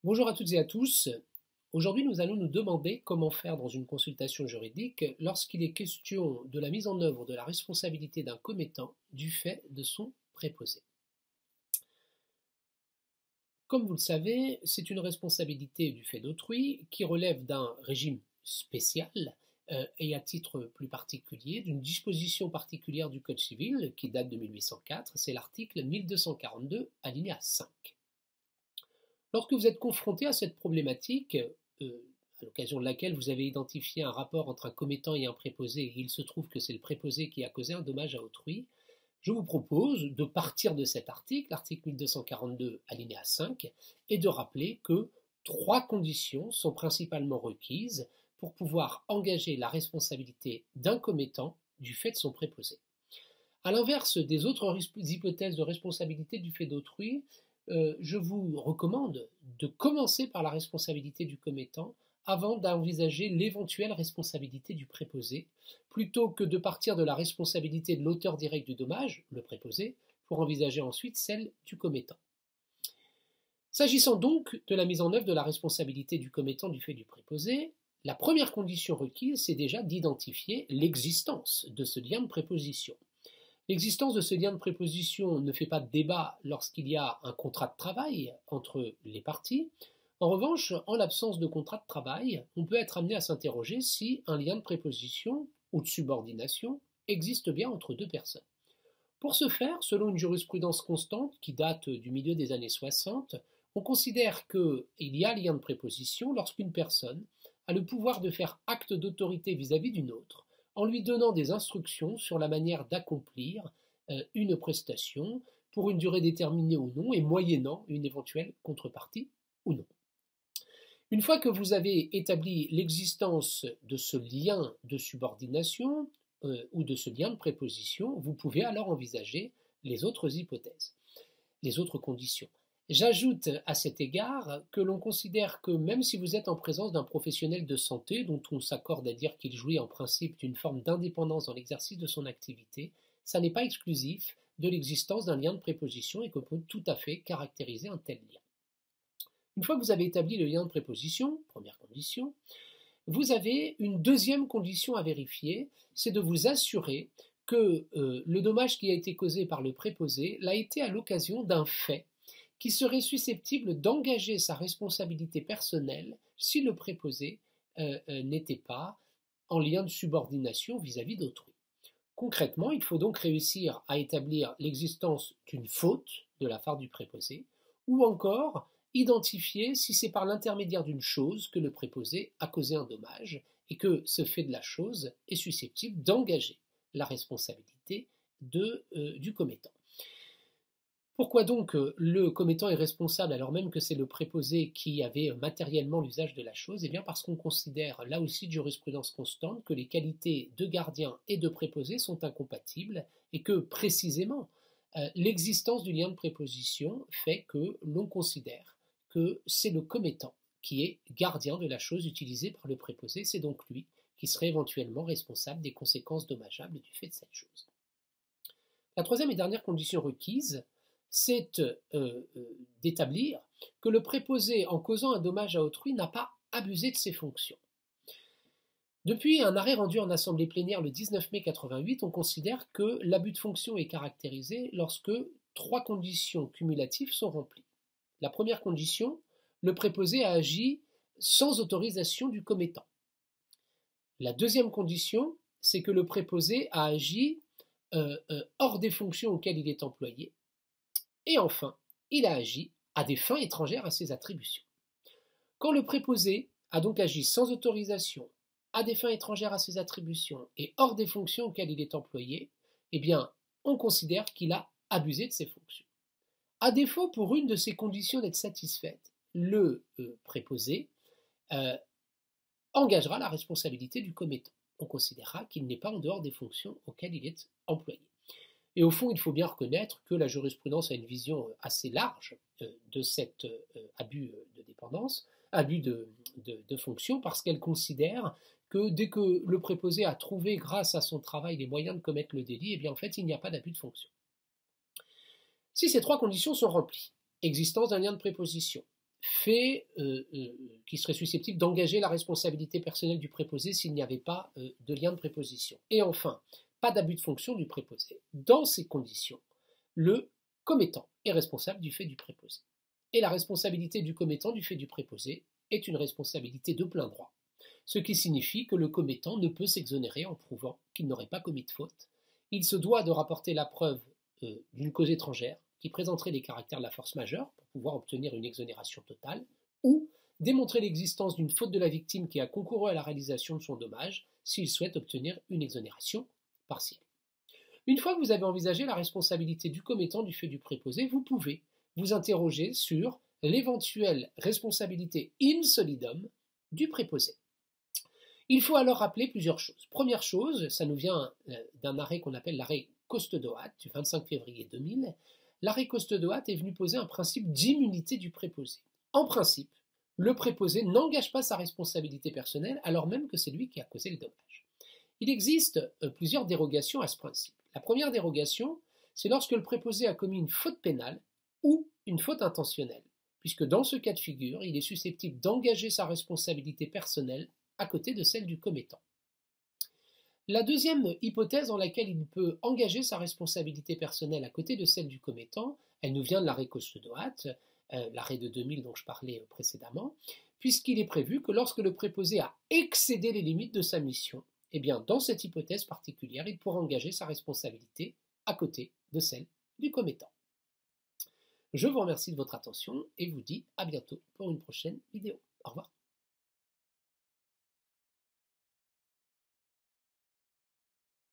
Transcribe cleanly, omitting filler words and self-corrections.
Bonjour à toutes et à tous. Aujourd'hui, nous allons nous demander comment faire dans une consultation juridique lorsqu'il est question de la mise en œuvre de la responsabilité d'un commettant du fait de son préposé. Comme vous le savez, c'est une responsabilité du fait d'autrui qui relève d'un régime spécial et à titre plus particulier d'une disposition particulière du Code civil qui date de 1804, c'est l'article 1242 alinéa 5. Lorsque vous êtes confronté à cette problématique, à l'occasion de laquelle vous avez identifié un rapport entre un commettant et un préposé, et il se trouve que c'est le préposé qui a causé un dommage à autrui, je vous propose de partir de cet article, l'article 1242 alinéa 5, et de rappeler que trois conditions sont principalement requises pour pouvoir engager la responsabilité d'un commettant du fait de son préposé. À l'inverse des autres hypothèses de responsabilité du fait d'autrui, je vous recommande de commencer par la responsabilité du commettant avant d'envisager l'éventuelle responsabilité du préposé, plutôt que de partir de la responsabilité de l'auteur direct du dommage, le préposé, pour envisager ensuite celle du commettant. S'agissant donc de la mise en œuvre de la responsabilité du commettant du fait du préposé, la première condition requise, c'est déjà d'identifier l'existence de ce lien de préposition. L'existence de ce lien de préposition ne fait pas de débat lorsqu'il y a un contrat de travail entre les parties. En revanche, en l'absence de contrat de travail, on peut être amené à s'interroger si un lien de préposition ou de subordination existe bien entre deux personnes. Pour ce faire, selon une jurisprudence constante qui date du milieu des années 60, on considère qu'il y a lien de préposition lorsqu'une personne a le pouvoir de faire acte d'autorité vis-à-vis d'une autre, en lui donnant des instructions sur la manière d'accomplir une prestation pour une durée déterminée ou non et moyennant une éventuelle contrepartie ou non. Une fois que vous avez établi l'existence de ce lien de subordination ou de ce lien de préposition, vous pouvez alors envisager les autres hypothèses, les autres conditions. J'ajoute à cet égard que l'on considère que même si vous êtes en présence d'un professionnel de santé dont on s'accorde à dire qu'il jouit en principe d'une forme d'indépendance dans l'exercice de son activité, ça n'est pas exclusif de l'existence d'un lien de préposition et que peut tout à fait caractériser un tel lien. Une fois que vous avez établi le lien de préposition, première condition, vous avez une deuxième condition à vérifier, c'est de vous assurer que le dommage qui a été causé par le préposé l'a été à l'occasion d'un fait qui serait susceptible d'engager sa responsabilité personnelle si le préposé n'était pas en lien de subordination vis-à-vis d'autrui. Concrètement, il faut donc réussir à établir l'existence d'une faute de la part du préposé, ou encore identifier si c'est par l'intermédiaire d'une chose que le préposé a causé un dommage et que ce fait de la chose est susceptible d'engager la responsabilité du commettant. Pourquoi donc le commettant est responsable alors même que c'est le préposé qui avait matériellement l'usage de la chose? Eh bien parce qu'on considère, là aussi de jurisprudence constante, que les qualités de gardien et de préposé sont incompatibles et que précisément l'existence du lien de préposition fait que l'on considère que c'est le commettant qui est gardien de la chose utilisée par le préposé, c'est donc lui qui serait éventuellement responsable des conséquences dommageables du fait de cette chose. La troisième et dernière condition requise, c'est d'établir que le préposé, en causant un dommage à autrui, n'a pas abusé de ses fonctions. Depuis un arrêt rendu en assemblée plénière le 19 mai 88, on considère que l'abus de fonction est caractérisé lorsque trois conditions cumulatives sont remplies. La première condition, le préposé a agi sans autorisation du commettant. La deuxième condition, c'est que le préposé a agi hors des fonctions auxquelles il est employé. Et enfin, il a agi à des fins étrangères à ses attributions. Quand le préposé a donc agi sans autorisation, à des fins étrangères à ses attributions et hors des fonctions auxquelles il est employé, eh bien, on considère qu'il a abusé de ses fonctions. À défaut, pour une de ces conditions d'être satisfaite, le préposé engagera la responsabilité du commettant. On considérera qu'il n'est pas en dehors des fonctions auxquelles il est employé. Et au fond, il faut bien reconnaître que la jurisprudence a une vision assez large de cet abus de dépendance, abus de fonction, parce qu'elle considère que dès que le préposé a trouvé, grâce à son travail, les moyens de commettre le délit, eh bien en fait, il n'y a pas d'abus de fonction. Si ces trois conditions sont remplies, existence d'un lien de préposition, qui serait susceptible d'engager la responsabilité personnelle du préposé s'il n'y avait pas de lien de préposition. Et enfin, pas d'abus de fonction du préposé. Dans ces conditions, le commettant est responsable du fait du préposé. Et la responsabilité du commettant du fait du préposé est une responsabilité de plein droit, ce qui signifie que le commettant ne peut s'exonérer en prouvant qu'il n'aurait pas commis de faute. Il se doit de rapporter la preuve d'une cause étrangère qui présenterait les caractères de la force majeure pour pouvoir obtenir une exonération totale, ou démontrer l'existence d'une faute de la victime qui a concouru à la réalisation de son dommage s'il souhaite obtenir une exonération partielle. Une fois que vous avez envisagé la responsabilité du commettant du fait du préposé, vous pouvez vous interroger sur l'éventuelle responsabilité in solidum du préposé. Il faut alors rappeler plusieurs choses. Première chose, ça nous vient d'un arrêt qu'on appelle l'arrêt Coste-Doat du 25 février 2000. L'arrêt Coste-Doat est venu poser un principe d'immunité du préposé. En principe, le préposé n'engage pas sa responsabilité personnelle alors même que c'est lui qui a causé le dommage. Il existe plusieurs dérogations à ce principe. La première dérogation, c'est lorsque le préposé a commis une faute pénale ou une faute intentionnelle, puisque dans ce cas de figure, il est susceptible d'engager sa responsabilité personnelle à côté de celle du commettant. La deuxième hypothèse dans laquelle il peut engager sa responsabilité personnelle à côté de celle du commettant, elle nous vient de l'arrêt Coste-Doat, l'arrêt de 2000 dont je parlais précédemment, puisqu'il est prévu que lorsque le préposé a excédé les limites de sa mission, eh bien, dans cette hypothèse particulière, il pourra engager sa responsabilité à côté de celle du commettant. Je vous remercie de votre attention et vous dis à bientôt pour une prochaine vidéo. Au revoir.